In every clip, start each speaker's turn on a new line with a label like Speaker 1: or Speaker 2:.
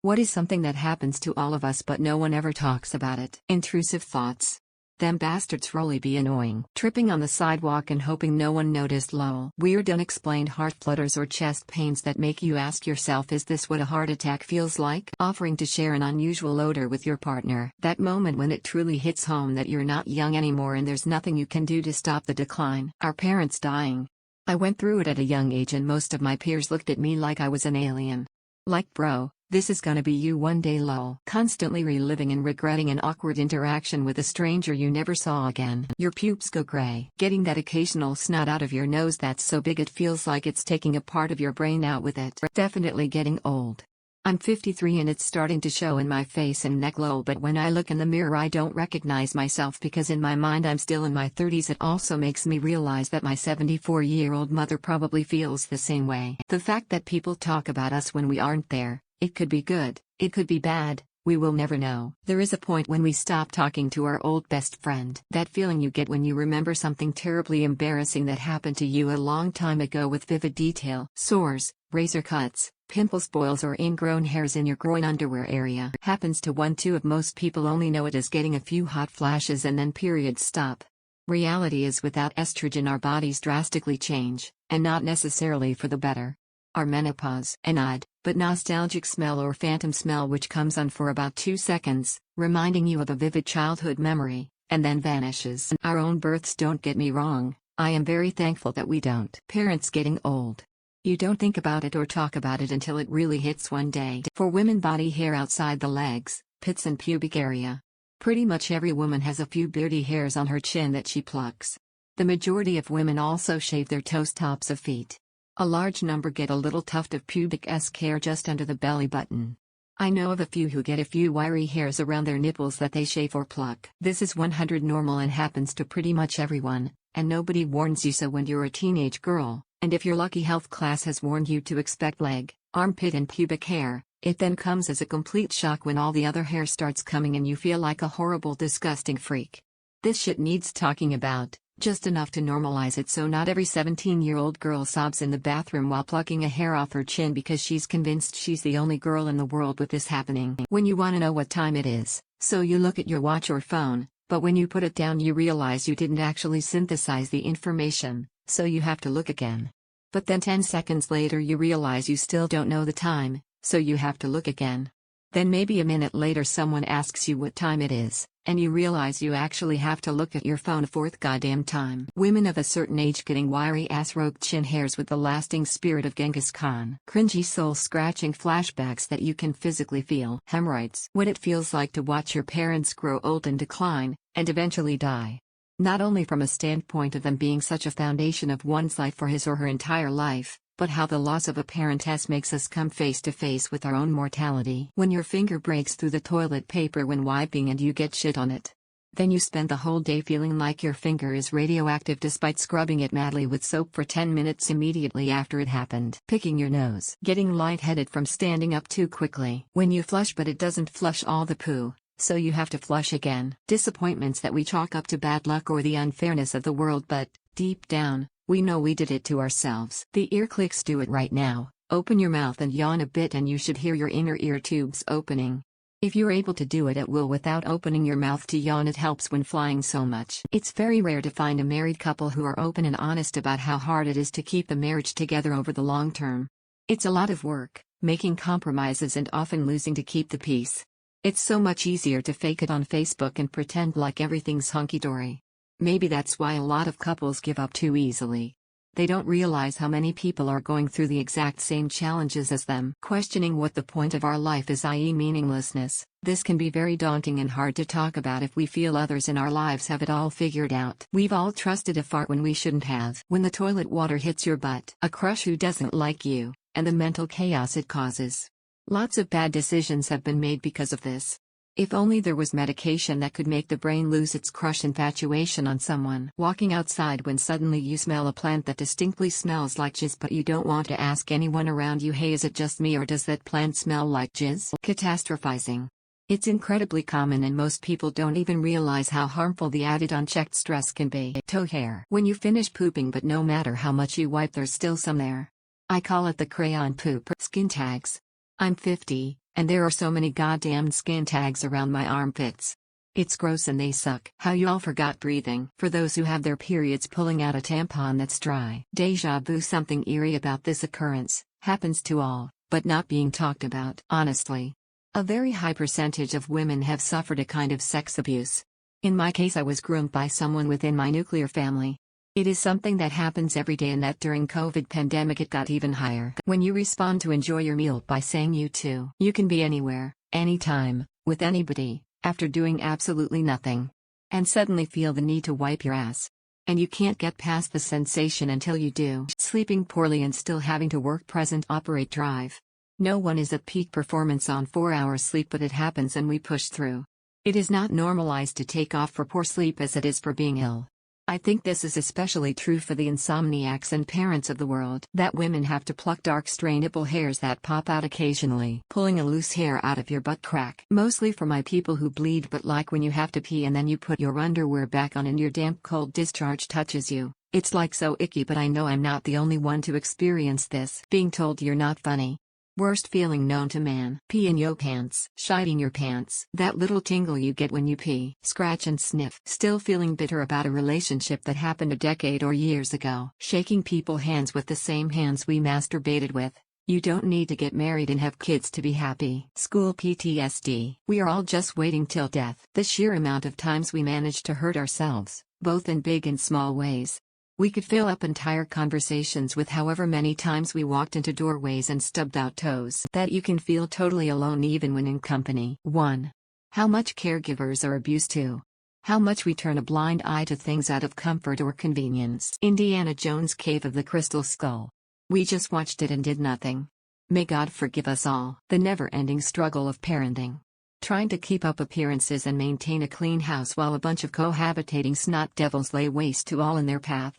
Speaker 1: What is something that happens to all of us but no one ever talks about it? Intrusive thoughts. Them bastards really be annoying. Tripping on the sidewalk and hoping no one noticed lol. Weird unexplained heart flutters or chest pains that make you ask yourself, is this what a heart attack feels like? Offering to share an unusual odor with your partner. That moment when it truly hits home that you're not young anymore and there's nothing you can do to stop the decline. Our parents dying. I went through it at a young age and most of my peers looked at me like I was an alien. Like, bro, this is gonna be you one day lol. Constantly reliving and regretting an awkward interaction with a stranger you never saw again. Your pupils go gray. Getting that occasional snot out of your nose that's so big it feels like it's taking a part of your brain out with it. Definitely getting old. I'm 53 and it's starting to show in my face and neck lol, but when I look in the mirror I don't recognize myself because in my mind I'm still in my 30s. It also makes me realize that my 74-year-old mother probably feels the same way. The fact that people talk about us when we aren't there, it could be good, it could be bad, we will never know. There is a point when we stop talking to our old best friend. That feeling you get when you remember something terribly embarrassing that happened to you a long time ago with vivid detail. Sores, razor cuts, pimples, boils or ingrown hairs in your groin underwear area. Happens to 1/2 of most people, only know it as getting a few hot flashes and then periods stop. Reality is without estrogen our bodies drastically change, and not necessarily for the better. Our menopause, an odd, but nostalgic smell or phantom smell which comes on for about 2 seconds, reminding you of a vivid childhood memory, and then vanishes. Our own births, don't get me wrong, I am very thankful that we don't. Parents getting old. You don't think about it or talk about it until it really hits one day. For women, body hair outside the legs, pits and pubic area. Pretty much every woman has a few beardy hairs on her chin that she plucks. The majority of women also shave their toes, tops of feet. A large number get a little tuft of pubic-esque hair just under the belly button. I know of a few who get a few wiry hairs around their nipples that they shave or pluck. This is 100 normal and happens to pretty much everyone, and nobody warns you so when you're a teenage girl, and if you're lucky health class has warned you to expect leg, armpit and pubic hair, it then comes as a complete shock when all the other hair starts coming and you feel like a horrible, disgusting freak. This shit needs talking about. Just enough to normalize it so not every 17-year-old girl sobs in the bathroom while plucking a hair off her chin because she's convinced she's the only girl in the world with this happening. When you want to know what time it is, so you look at your watch or phone, but when you put it down you realize you didn't actually synthesize the information, so you have to look again. But then 10 seconds later you realize you still don't know the time, so you have to look again. Then maybe a minute later someone asks you what time it is, and you realize you actually have to look at your phone a fourth goddamn time. Women of a certain age getting wiry ass rogue chin hairs with the lasting spirit of Genghis Khan. Cringy soul-scratching flashbacks that you can physically feel. Hemorrhoids. What it feels like to watch your parents grow old and decline, and eventually die. Not only from a standpoint of them being such a foundation of one's life for his or her entire life, but how the loss of a parentess makes us come face to face with our own mortality. When your finger breaks through the toilet paper when wiping and you get shit on it. Then you spend the whole day feeling like your finger is radioactive despite scrubbing it madly with soap for 10 minutes immediately after it happened. Picking your nose. Getting lightheaded from standing up too quickly. When you flush but it doesn't flush all the poo, so you have to flush again. Disappointments that we chalk up to bad luck or the unfairness of the world, but, deep down, we know we did it to ourselves. The ear clicks. Do it right now. Open your mouth and yawn a bit and you should hear your inner ear tubes opening. If you're able to do it at will without opening your mouth to yawn, it helps when flying so much. It's very rare to find a married couple who are open and honest about how hard it is to keep the marriage together over the long term. It's a lot of work, making compromises and often losing to keep the peace. It's so much easier to fake it on Facebook and pretend like everything's hunky-dory. Maybe that's why a lot of couples give up too easily. They don't realize how many people are going through the exact same challenges as them. Questioning what the point of our life is, i.e. meaninglessness. This can be very daunting and hard to talk about if we feel others in our lives have it all figured out. We've all trusted a fart when we shouldn't have. When the toilet water hits your butt. A crush who doesn't like you, and the mental chaos it causes. Lots of bad decisions have been made because of this. If only there was medication that could make the brain lose its crush infatuation on someone. Walking outside when suddenly you smell a plant that distinctly smells like jizz but you don't want to ask anyone around you, hey, is it just me or does that plant smell like jizz? Catastrophizing. It's incredibly common and most people don't even realize how harmful the added unchecked stress can be. Toe hair. When you finish pooping but no matter how much you wipe there's still some there. I call it the crayon poop. Skin tags. I'm 50. And there are so many goddamn skin tags around my armpits. It's gross and they suck. How you all forgot breathing. For those who have their periods, pulling out a tampon that's dry. Deja vu. Something eerie about this occurrence. Happens to all, but not being talked about. Honestly, a very high percentage of women have suffered a kind of sex abuse. In my case, I was groomed by someone within my nuclear family. It is something that happens every day, and that during COVID pandemic it got even higher. When you respond to enjoy your meal by saying you too. You can be anywhere, anytime, with anybody, after doing absolutely nothing. And suddenly feel the need to wipe your ass. And you can't get past the sensation until you do. Sleeping poorly and still having to work. Present operate drive. No one is at peak performance on 4 hours sleep, but it happens and we push through. It is not normalized to take off for poor sleep as it is for being ill. I think this is especially true for the insomniacs and parents of the world. That women have to pluck dark stray nipple hairs that pop out occasionally. Pulling a loose hair out of your butt crack. Mostly for my people who bleed, but like when you have to pee and then you put your underwear back on and your damp cold discharge touches you. It's like so icky, but I know I'm not the only one to experience this. Being told you're not funny. Worst feeling known to man. Pee in your pants. Shiting your pants. That little tingle you get when you pee. Scratch and sniff. Still feeling bitter about a relationship that happened a decade or years ago. Shaking people's hands with the same hands we masturbated with. You don't need to get married and have kids to be happy. School PTSD. We are all just waiting till death. The sheer amount of times we manage to hurt ourselves, both in big and small ways. We could fill up entire conversations with however many times we walked into doorways and stubbed out toes. That you can feel totally alone even when in company. 1. How much caregivers are abused too. How much we turn a blind eye to things out of comfort or convenience. Indiana Jones' Cave of the Crystal Skull. We just watched it and did nothing. May God forgive us all. The never-ending struggle of parenting. Trying to keep up appearances and maintain a clean house while a bunch of cohabitating snot devils lay waste to all in their path.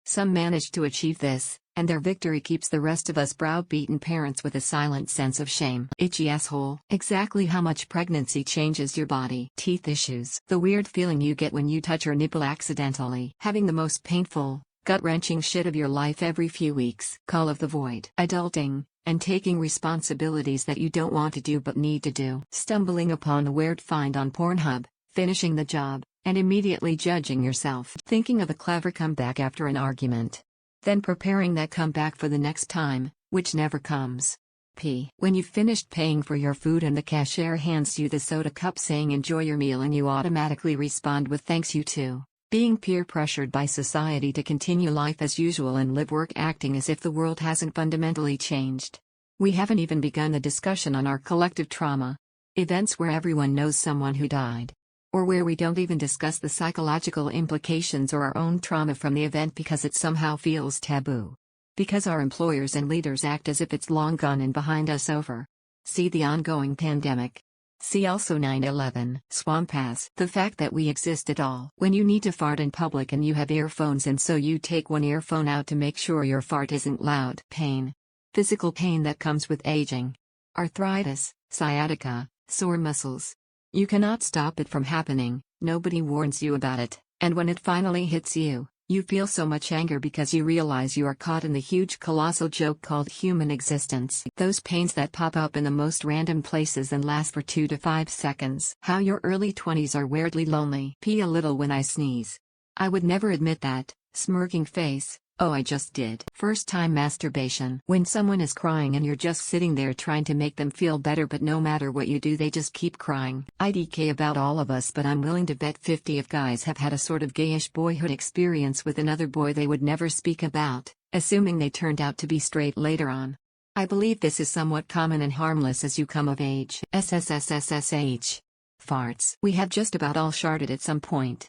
Speaker 1: Some manage to achieve this, and their victory keeps the rest of us browbeaten parents with a silent sense of shame. Itchy asshole. Exactly how much pregnancy changes your body. Teeth issues. The weird feeling you get when you touch your nipple accidentally. Having the most painful, gut-wrenching shit of your life every few weeks. Call of the void. Adulting, and taking responsibilities that you don't want to do but need to do. Stumbling upon a weird find on Pornhub, finishing the job, and immediately judging yourself. Thinking of a clever comeback after an argument. Then preparing that comeback for the next time, which never comes. P. When you've finished paying for your food and the cashier hands you the soda cup saying enjoy your meal and you automatically respond with thanks you too. Being peer pressured by society to continue life as usual and live work acting as if the world hasn't fundamentally changed. We haven't even begun the discussion on our collective trauma. Events where everyone knows someone who died. Or where we don't even discuss the psychological implications or our own trauma from the event because it somehow feels taboo. Because our employers and leaders act as if it's long gone and behind us over. See the ongoing pandemic. See also 9/11, Swamp Ass. The fact that we exist at all. When you need to fart in public and you have earphones and so you take one earphone out to make sure your fart isn't loud. Pain. Physical pain that comes with aging. Arthritis, sciatica, sore muscles. You cannot stop it from happening, nobody warns you about it, and when it finally hits you, you feel so much anger because you realize you are caught in the huge colossal joke called human existence. Those pains that pop up in the most random places and last for 2 to 5 seconds. How your early 20s are weirdly lonely. Pee a little when I sneeze. I would never admit that, smirking face. Oh, I just did. First time masturbation. When someone is crying and you're just sitting there trying to make them feel better, but no matter what you do they just keep crying. IDK about all of us, but I'm willing to bet 50 of guys have had a sort of gayish boyhood experience with another boy they would never speak about, assuming they turned out to be straight later on. I believe this is somewhat common and harmless as you come of age. SSSSSH. Farts. We have just about all sharted at some point.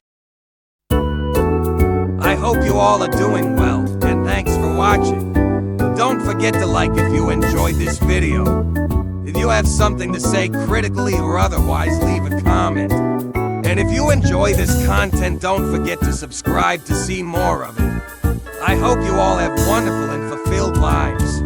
Speaker 2: I hope you all are doing well, and thanks for watching. Don't forget to like if you enjoyed this video. If you have something to say critically or otherwise, leave a comment. And if you enjoy this content, don't forget to subscribe to see more of it. I hope you all have wonderful and fulfilled lives.